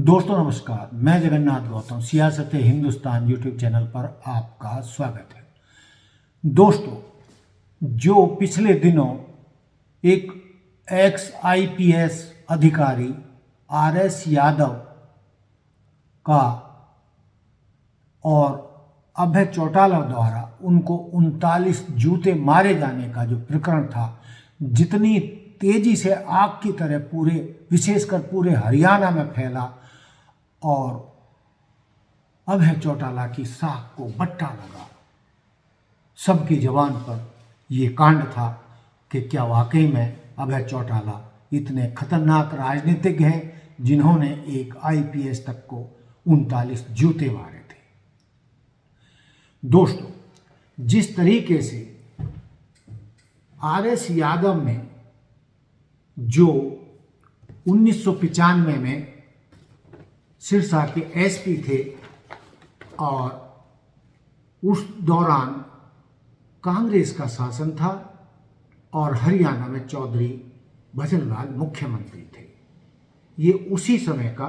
दोस्तों नमस्कार, मैं जगन्नाथ गौतम सियासत हिंदुस्तान यूट्यूब चैनल पर आपका स्वागत है। दोस्तों, जो पिछले दिनों एक एक्स आईपीएस अधिकारी आरएस यादव का और अभय चौटाला द्वारा उनको 39 जूते मारे जाने का जो प्रकरण था, जितनी तेजी से आग की तरह पूरे विशेषकर पूरे हरियाणा में फैला और अभय चौटाला की साख को बट्टा लगा, सबकी जबान पर ये कांड था कि क्या वाकई में अभय चौटाला इतने खतरनाक राजनीतिज्ञ हैं जिन्होंने एक आईपीएस तक को 39 जूते मारे थे। दोस्तों, जिस तरीके से आरएस यादव ने जो 1995 में सिरसा के एसपी थे और उस दौरान कांग्रेस का शासन था और हरियाणा में चौधरी भजनलाल मुख्यमंत्री थे, ये उसी समय का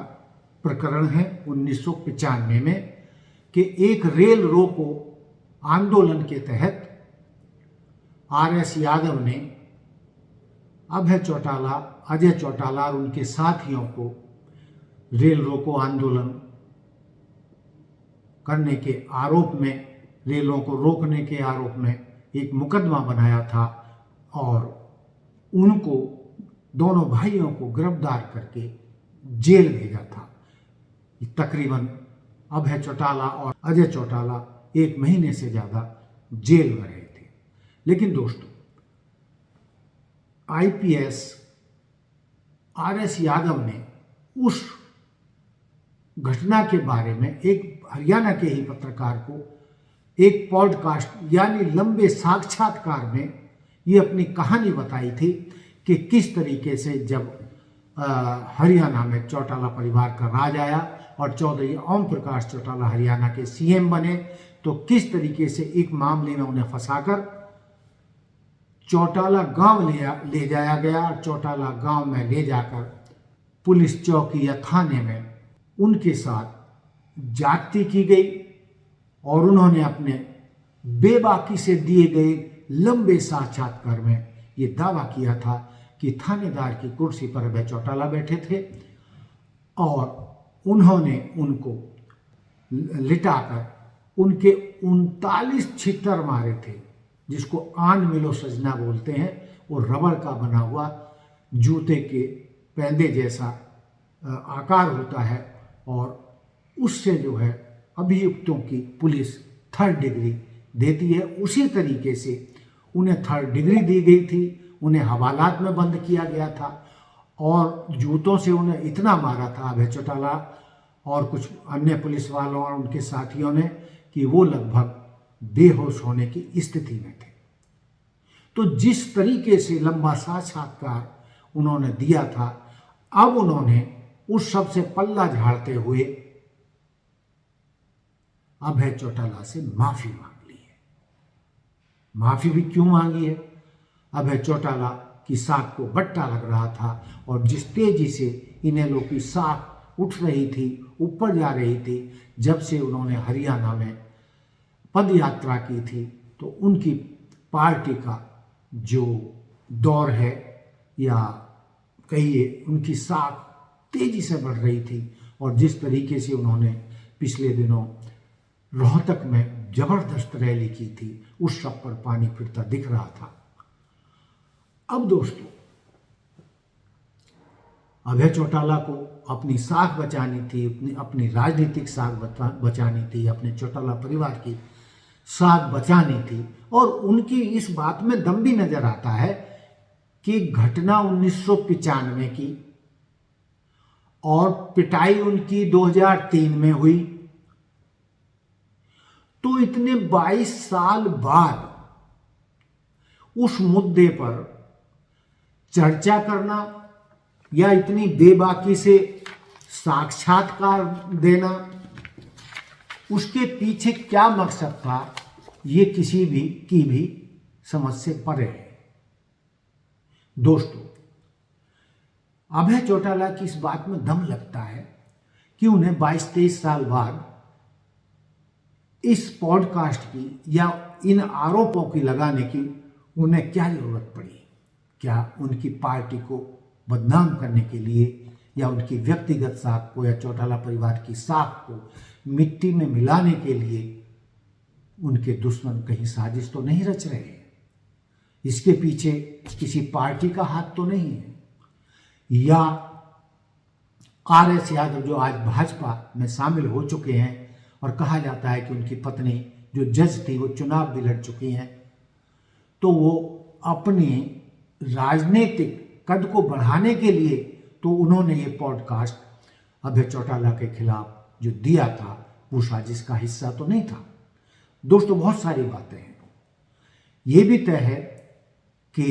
प्रकरण है 1995 में कि एक रेल रोको आंदोलन के तहत आरएस यादव ने अभय चौटाला, अजय चौटाला और उनके साथियों को रेल रोको आंदोलन करने के आरोप में, रेलों को रोकने के आरोप में एक मुकदमा बनाया था और उनको, दोनों भाइयों को गिरफ्तार करके जेल भेजा था। तकरीबन अभय चौटाला और अजय चौटाला 1 महीने से ज़्यादा जेल में रहे थे। लेकिन दोस्तों, आईपीएस आरएस यादव ने उस घटना के बारे में एक हरियाणा के ही पत्रकार को एक पॉडकास्ट यानी लंबे साक्षात्कार में ये अपनी कहानी बताई थी कि किस तरीके से जब हरियाणा में चौटाला परिवार का राज आया और चौधरी ओम प्रकाश चौटाला हरियाणा के सीएम बने, तो किस तरीके से एक मामले में उन्हें फंसाकर चौटाला गांव ले जाया गया और चौटाला गांव में ले जाकर पुलिस चौकी या थाने में उनके साथ जाति की गई और उन्होंने अपने बेबाकी से दिए गए लंबे साक्षात्कार में ये दावा किया था कि थानेदार की कुर्सी पर अभय चौटाला बैठे थे और उन्होंने उनको लिटाकर उनके 39 छितर मारे थे, जिसको आन मिलो सजना बोलते हैं। वो रबड़ का बना हुआ जूते के पैंदे जैसा आकार होता है और उससे जो है अभियुक्तों की पुलिस 3rd डिग्री देती है। उसी तरीके से उन्हें 3rd डिग्री दी गई थी, उन्हें हवालात में बंद किया गया था और जूतों से उन्हें इतना मारा था अभय चौटाला और कुछ अन्य पुलिस वालों और उनके साथियों ने कि वो लगभग बेहोश होने की स्थिति में थे। तो जिस तरीके से लंबा साक्षात्कार उन्होंने दिया था, अब उन्होंने उस सब से पल्ला झाड़ते हुए अभय चौटाला से माफी मांग ली है। माफी भी क्यों मांगी है? अभय चौटाला की साख को बट्टा लग रहा था और जिस तेजी से इन्हें लोग की साख उठ रही थी, ऊपर जा रही थी, जब से उन्होंने हरियाणा में पद यात्रा की थी, तो उनकी पार्टी का जो दौर है या कहिए उनकी साख तेजी से बढ़ रही थी और जिस तरीके से उन्होंने पिछले दिनों रोहतक में जबरदस्त रैली की थी, उस सब पर पानी फिरता दिख रहा था। अब दोस्तों, अभय चौटाला को अपनी साख बचानी थी, अपनी राजनीतिक साख बचानी थी, अपने चौटाला परिवार की साख बचानी थी और उनकी इस बात में दम भी नजर आता है कि घटना 1995 की और पिटाई उनकी 2003 में हुई, तो इतने 22 साल बाद उस मुद्दे पर चर्चा करना या इतनी बेबाकी से साक्षात्कार देना, उसके पीछे क्या मकसद था, ये किसी की भी समझ से परे है। दोस्तों, अभय चौटाला की इस बात में दम लगता है कि उन्हें 22-23 साल बाद इस पॉडकास्ट की या इन आरोपों की लगाने की उन्हें क्या जरूरत पड़ी। क्या उनकी पार्टी को बदनाम करने के लिए या उनकी व्यक्तिगत साख को या चौटाला परिवार की साख को मिट्टी में मिलाने के लिए उनके दुश्मन कहीं साजिश तो नहीं रच रहे हैं? इसके पीछे किसी पार्टी का हाथ तो नहीं है? या आर.एस. यादव जो आज भाजपा में शामिल हो चुके हैं और कहा जाता है कि उनकी पत्नी जो जज थी वो चुनाव भी लड़ चुकी हैं, तो वो अपने राजनीतिक कद को बढ़ाने के लिए तो उन्होंने ये पॉडकास्ट अभय चौटाला के खिलाफ जो दिया था वो साजिश का हिस्सा तो नहीं था। दोस्तों, बहुत सारी बातें हैं। ये भी तय है कि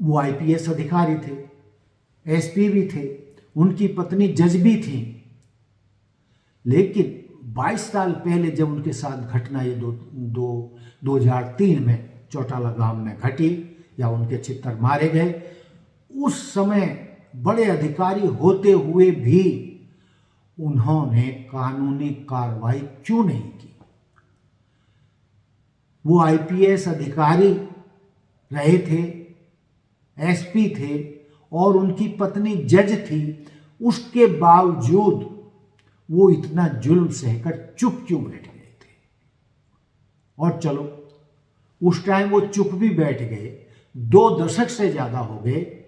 वो आईपीएस अधिकारी थे, एसपी भी थे, उनकी पत्नी जज भी थी, लेकिन 22 साल पहले जब उनके साथ घटना ये 2003 में चौटाला गांव में घटी या उनके चित्तर मारे गए, उस समय बड़े अधिकारी होते हुए भी उन्होंने कानूनी कार्रवाई क्यों नहीं की? वो आईपीएस अधिकारी रहे थे, एसपी थे और उनकी पत्नी जज थी, उसके बावजूद वो इतना जुल्म सहकर चुप क्यों बैठ गए थे? और चलो, उस टाइम वो चुप भी बैठ गए, 2 दशक से ज्यादा हो गए,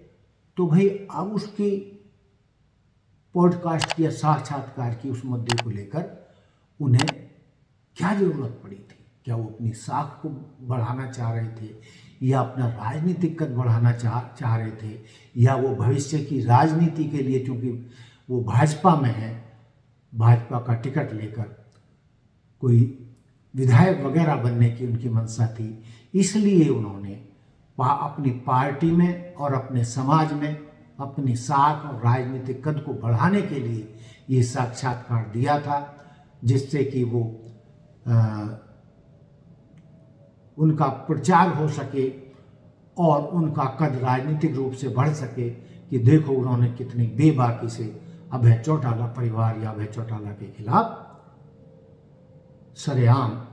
तो भाई अब उसकी पॉडकास्ट या साक्षात्कार की उस मुद्दे को लेकर उन्हें क्या जरूरत पड़ी थी? क्या वो अपनी साख को बढ़ाना चाह रहे थे या अपना राजनीतिक कद बढ़ाना चाह रहे थे, या वो भविष्य की राजनीति के लिए, क्योंकि वो भाजपा में है, भाजपा का टिकट लेकर कोई विधायक वगैरह बनने की उनकी मंशा थी, इसलिए उन्होंने अपनी पार्टी में और अपने समाज में अपनी साख और राजनीतिक कद को बढ़ाने के लिए ये साक्षात्कार दिया था, जिससे कि वो उनका प्रचार हो सके और उनका कद राजनीतिक रूप से बढ़ सके कि देखो उन्होंने कितनी बेबाकी से अभय चौटाला परिवार या अभय चौटाला के खिलाफ सरेआम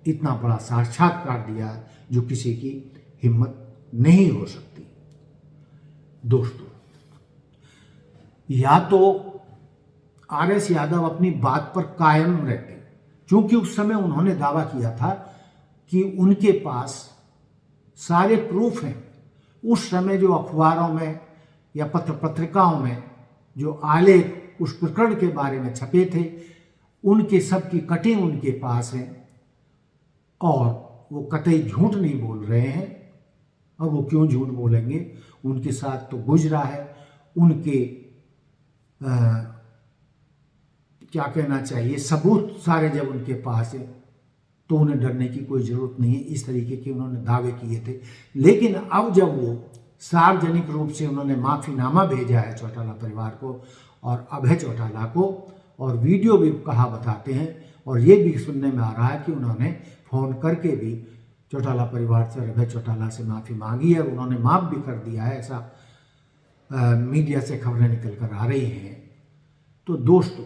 इतना बड़ा साक्षात्कार दिया जो किसी की हिम्मत नहीं हो सकती। दोस्तों, या तो आर.एस. यादव अपनी बात पर कायम रहते, क्योंकि उस समय उन्होंने दावा किया था कि उनके पास सारे प्रूफ हैं। उस समय जो अखबारों में या पत्र पत्रिकाओं में जो आलेख उस प्रकरण के बारे में छपे थे, उनके सब की कटिंग उनके पास है और वो कतई झूठ नहीं बोल रहे हैं। और वो क्यों झूठ बोलेंगे? उनके साथ तो गुजरा है, उनके क्या कहना चाहिए, सबूत सारे जब उनके पास है तो उन्हें डरने की कोई ज़रूरत नहीं है। इस तरीके के उन्होंने दावे किए थे। लेकिन अब जब वो सार्वजनिक रूप से उन्होंने माफ़ीनामा भेजा है चौटाला परिवार को और अभय चौटाला को, और वीडियो भी कहा बताते हैं, और ये भी सुनने में आ रहा है कि उन्होंने फ़ोन करके भी चौटाला परिवार से और अभय चौटाला से माफ़ी मांगी है और उन्होंने माफ़ भी कर दिया है, ऐसा मीडिया से खबरें निकल कर आ रही हैं। तो दोस्तों,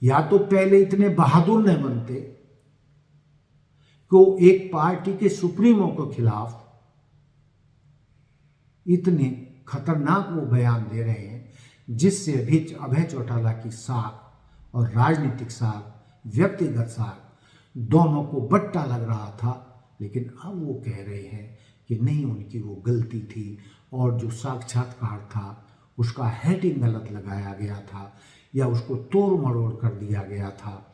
या तो पहले इतने बहादुर न बनते को एक पार्टी के सुप्रीमो के खिलाफ इतने खतरनाक वो बयान दे रहे हैं, जिससे अभी अभय चौटाला की साख और राजनीतिक साख, व्यक्तिगत साख दोनों को बट्टा लग रहा था। लेकिन अब वो कह रहे हैं कि नहीं, उनकी वो गलती थी और जो साक्षात्कार था उसका हेडिंग गलत लगाया गया था या उसको तोड़ मरोड़ कर दिया गया था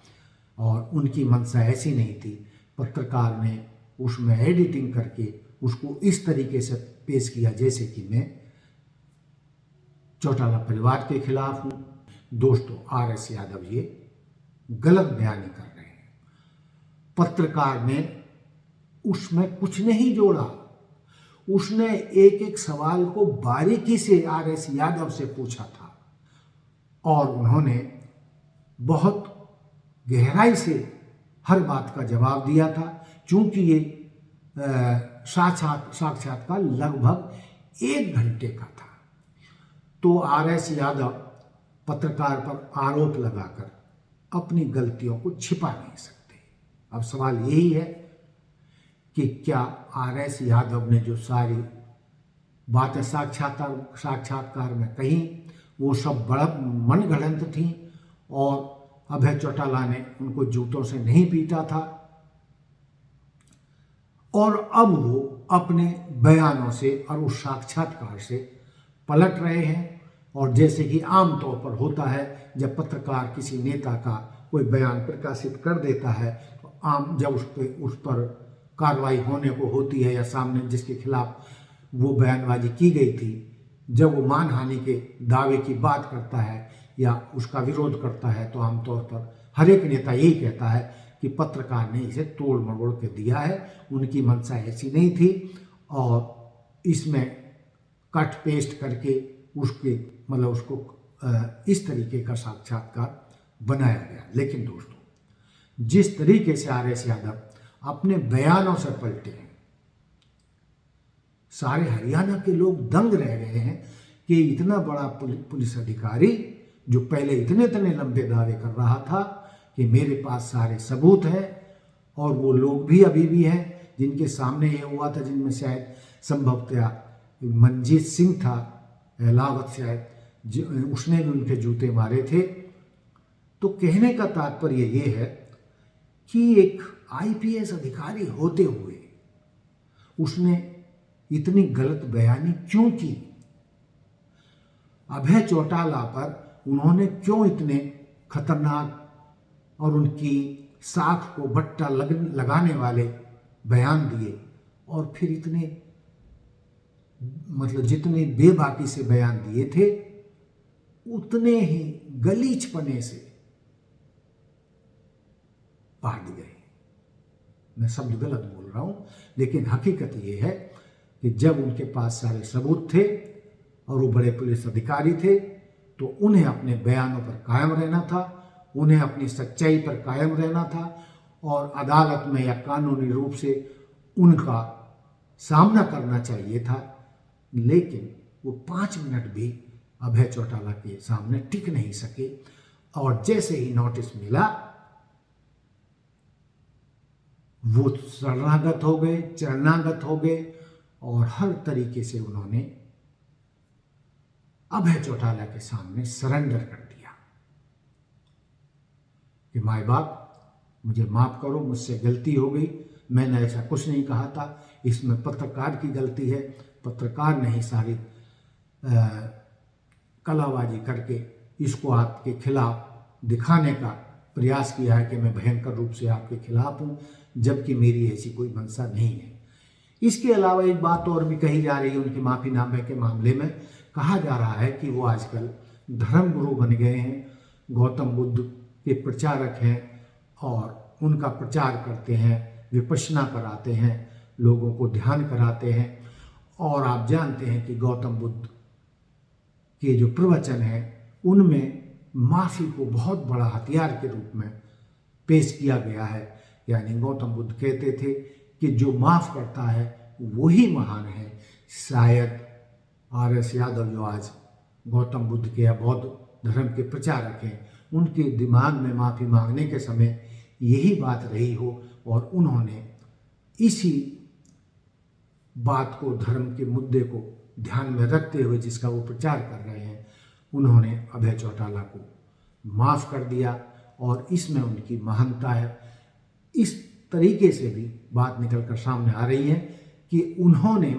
और उनकी मंशा ऐसी नहीं थी। पत्रकार ने उसमें एडिटिंग करके उसको इस तरीके से पेश किया जैसे कि मैं चौटाला परिवार के खिलाफ हूँ। दोस्तों, आर.एस. यादव ये गलत बयानी कर रहे हैं। पत्रकार ने उसमें कुछ नहीं जोड़ा, उसने एक एक सवाल को बारीकी से आर.एस. यादव से पूछा था और उन्होंने बहुत गहराई से हर बात का जवाब दिया था। चूंकि ये साक्षात्कार लगभग 1 घंटे का था, तो आर.एस. यादव पत्रकार पर आरोप लगाकर अपनी गलतियों को छिपा नहीं सकते। अब सवाल यही है कि क्या आर.एस. यादव ने जो सारी बातें साक्षात्कार में कही वो सब बड़ा मनगढ़ंत थी और अभय चौटाला ने उनको जूतों से नहीं पीटा था और अब वो अपने बयानों से और उस साक्षात्कार से पलट रहे हैं। और जैसे कि आमतौर पर होता है, जब पत्रकार किसी नेता का कोई बयान प्रकाशित कर देता है तो जब उस पर कार्रवाई होने को होती है या सामने जिसके खिलाफ वो बयानबाजी की गई थी, जब वो मानहानि के दावे की बात करता है या उसका विरोध करता है, तो आमतौर पर हर एक नेता यही कहता है कि पत्रकार ने इसे तोड़ मरोड़ के दिया है, उनकी मंशा ऐसी नहीं थी और इसमें कट पेस्ट करके उसको इस तरीके का साक्षात्कार बनाया गया। लेकिन दोस्तों, जिस तरीके से आर.एस. यादव अपने बयानों से पलटे हैं, सारे हरियाणा के लोग दंग रह गए हैं कि इतना बड़ा पुलिस अधिकारी जो पहले इतने लंबे दावे कर रहा था कि मेरे पास सारे सबूत हैं, और वो लोग भी अभी भी हैं जिनके सामने ये हुआ था, जिनमें शायद संभवतः मंजीत सिंह था, लावत शायद, उसने भी उनके जूते मारे थे। तो कहने का तात्पर्य ये है कि एक आईपीएस अधिकारी होते हुए उसने इतनी गलत बयानी क्यों की? अभय चौटाला पर उन्होंने क्यों इतने खतरनाक और उनकी साख को बट्टा लगाने वाले बयान दिए, और फिर इतने जितने बेबाकी से बयान दिए थे उतने ही गलीचपने से पाट गए? मैं शब्द गलत बोल रहा हूं, लेकिन हकीकत ये है कि जब उनके पास सारे सबूत थे और वो बड़े पुलिस अधिकारी थे, तो उन्हें अपने बयानों पर कायम रहना था, उन्हें अपनी सच्चाई पर कायम रहना था और अदालत में या कानूनी रूप से उनका सामना करना चाहिए था। लेकिन वो 5 मिनट भी अभय चौटाला के सामने टिक नहीं सके, और जैसे ही नोटिस मिला वो शरणागत हो गए, चरणागत हो गए, और हर तरीके से उन्होंने अभय चौटाला के सामने सरेंडर कर दिया कि माय बाप, मुझे माफ करो, मुझसे गलती हो गई, मैंने ऐसा कुछ नहीं कहा था, इसमें पत्रकार की गलती है, पत्रकार ने ही सारी कलाबाजी करके इसको आपके खिलाफ दिखाने का प्रयास किया है कि मैं भयंकर रूप से आपके खिलाफ हूँ, जबकि मेरी ऐसी कोई मंशा नहीं है। इसके अलावा एक बात और भी कही जा रही है उनके माफीनामे के मामले में। कहा जा रहा है कि वो आजकल धर्मगुरु बन गए हैं, गौतम बुद्ध के प्रचारक हैं और उनका प्रचार करते हैं, विपश्यना कराते हैं, लोगों को ध्यान कराते हैं। और आप जानते हैं कि गौतम बुद्ध के जो प्रवचन हैं उनमें माफ़ी को बहुत बड़ा हथियार के रूप में पेश किया गया है। यानी गौतम बुद्ध कहते थे कि जो माफ़ करता है वही महान है। शायद आर.एस. यादव जो आज गौतम बुद्ध के या बौद्ध धर्म के प्रचारक हैं, उनके दिमाग में माफ़ी मांगने के समय यही बात रही हो और उन्होंने इसी बात को, धर्म के मुद्दे को ध्यान में रखते हुए जिसका वो प्रचार कर रहे हैं, उन्होंने अभय चौटाला को माफ़ कर दिया और इसमें उनकी महानता है। इस तरीके से भी बात निकलकर सामने आ रही है कि उन्होंने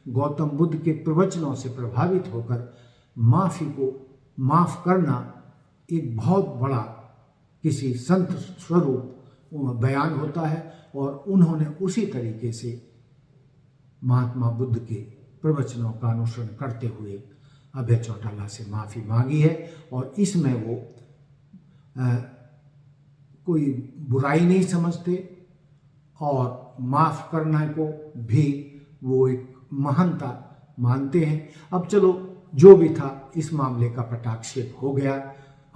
गौतम बुद्ध के प्रवचनों से प्रभावित होकर माफ़ी को माफ़ करना एक बहुत बड़ा किसी संत स्वरूप बयान होता है, और उन्होंने उसी तरीके से महात्मा बुद्ध के प्रवचनों का अनुसरण करते हुए अभय चौटाला से माफ़ी मांगी है। और इसमें वो कोई बुराई नहीं समझते और माफ़ करने को भी वो एक महानता मानते हैं। अब चलो, जो भी था, इस मामले का पटाक्षेप हो गया।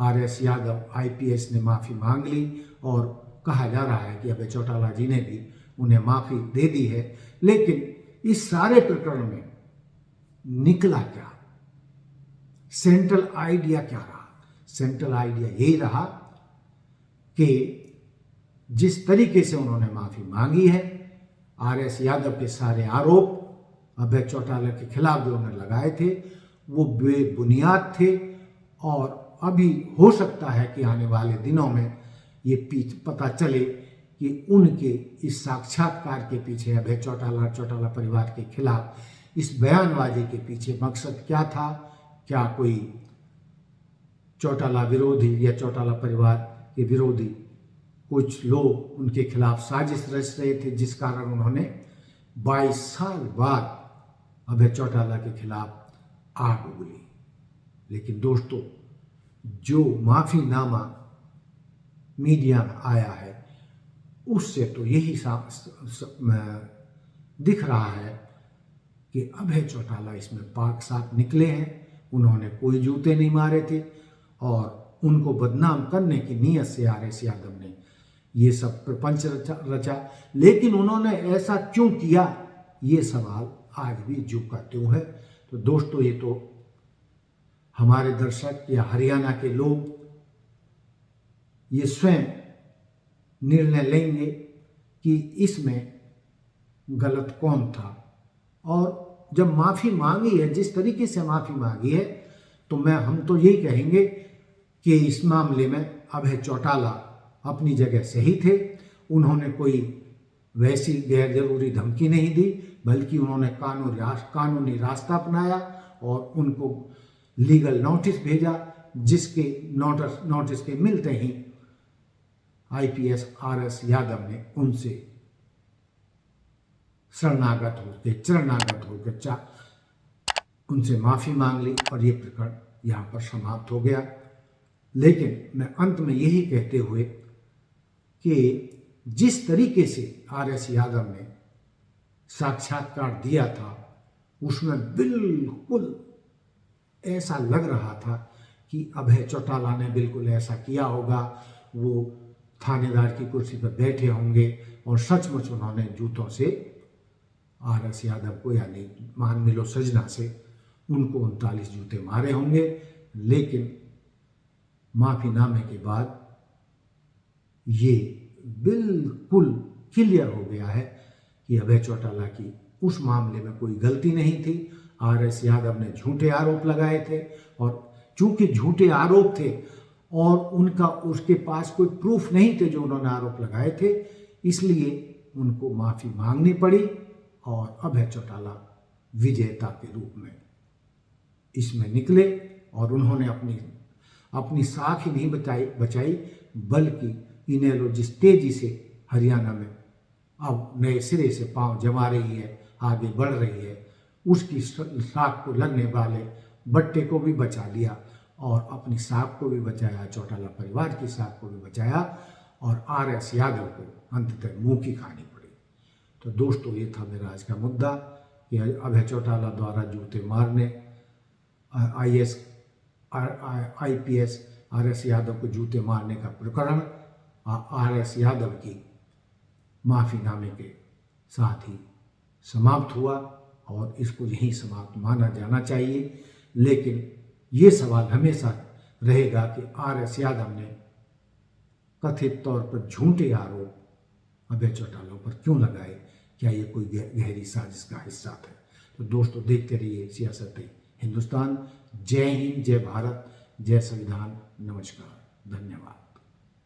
आर.एस. यादव आईपीएस ने माफ़ी मांग ली और कहा जा रहा है कि अभय चौटाला जी ने भी उन्हें माफ़ी दे दी है। लेकिन इस सारे प्रकरण में निकला क्या, सेंट्रल आइडिया क्या रहा? सेंट्रल आइडिया यही रहा कि जिस तरीके से उन्होंने माफ़ी मांगी है, आरएस यादव के सारे आरोप अभय चौटाला के खिलाफ जो उन्होंने लगाए थे वो बेबुनियाद थे। और अभी हो सकता है कि आने वाले दिनों में ये पता चले कि उनके इस साक्षात्कार के पीछे अभय चौटाला परिवार के खिलाफ इस बयानबाजी के पीछे मकसद क्या था। क्या कोई चौटाला विरोधी या चौटाला परिवार के विरोधी कुछ लोग उनके खिलाफ साजिश रच रहे थे, जिस कारण उन्होंने 22 साल बाद अभय चौटाला के खिलाफ आग उगली। लेकिन दोस्तों, जो माफ़ीनामा मीडिया में आया है उससे तो यही दिख रहा है कि अभय चौटाला इसमें पाक साफ निकले हैं। उन्होंने कोई जूते नहीं मारे थे और उनको बदनाम करने की नीयत से आरएस यादव ने ये सब प्रपंच रचा। लेकिन उन्होंने ऐसा क्यों किया, ये सवाल आज भी जो का त्यों है। तो दोस्तों, ये तो हमारे दर्शक या हरियाणा के लोग ये स्वयं निर्णय लेंगे कि इसमें गलत कौन था। और जब माफ़ी मांगी है, जिस तरीके से माफ़ी मांगी है, तो हम तो यही कहेंगे कि इस मामले में अभय चौटाला अपनी जगह सही थे। उन्होंने कोई वैसी गैर जरूरी धमकी नहीं दी, बल्कि उन्होंने कानूनी रास्ता अपनाया और उनको लीगल नोटिस भेजा, जिसके नोटिस के मिलते ही आईपीएस आरएस यादव ने उनसे चरणागत होकर उनसे माफ़ी मांग ली और ये प्रकरण यहाँ पर समाप्त हो गया। लेकिन मैं अंत में यही कहते हुए कि जिस तरीके से आरएस यादव ने साक्षात्कार दिया था उसमें बिल्कुल ऐसा लग रहा था कि अभय चौटाला ने बिल्कुल ऐसा किया होगा। वो थानेदार की कुर्सी पर बैठे होंगे और सचमुच उन्होंने जूतों से आरएस यादव को, यानी मान मिलो सजना से, उनको 39 जूते मारे होंगे। लेकिन माफ़ीनामे के बाद ये बिल्कुल क्लियर हो गया है कि अभय चौटाला की उस मामले में कोई गलती नहीं थी। आरएस यादव ने झूठे आरोप लगाए थे और चूंकि झूठे आरोप थे और उसके पास कोई प्रूफ नहीं थे जो उन्होंने आरोप लगाए थे, इसलिए उनको माफ़ी मांगनी पड़ी और अभय चौटाला विजेता के रूप में इसमें निकले। और उन्होंने अपनी साख ही नहीं बचाई बल्कि इनेलो जिस तेजी से हरियाणा में अब नए सिरे से पांव जमा रही है, आगे बढ़ रही है, उसकी साख को लगने वाले बट्टे को भी बचा लिया और अपनी साख को भी बचाया, चौटाला परिवार की साख को भी बचाया और आरएस यादव को अंततः मुंह की खानी पड़ी। तो दोस्तों, ये था मेरा आज का मुद्दा कि अभय चौटाला द्वारा जूते मारने, आईपीएस आरएस यादव को जूते मारने का प्रकरण आरएस यादव की माफ़ीनामे के साथ ही समाप्त हुआ और इसको यहीं समाप्त माना जाना चाहिए। लेकिन ये सवाल हमेशा रहेगा कि आरएस यादव ने कथित तौर पर झूठे आरोप अभय चौटाला पर क्यों लगाए। क्या ये कोई गहरी साजिश का हिस्सा था? तो दोस्तों, देखते रहिए सियासत हिंदुस्तान। जय हिंद, जय भारत, जय संविधान। नमस्कार, धन्यवाद।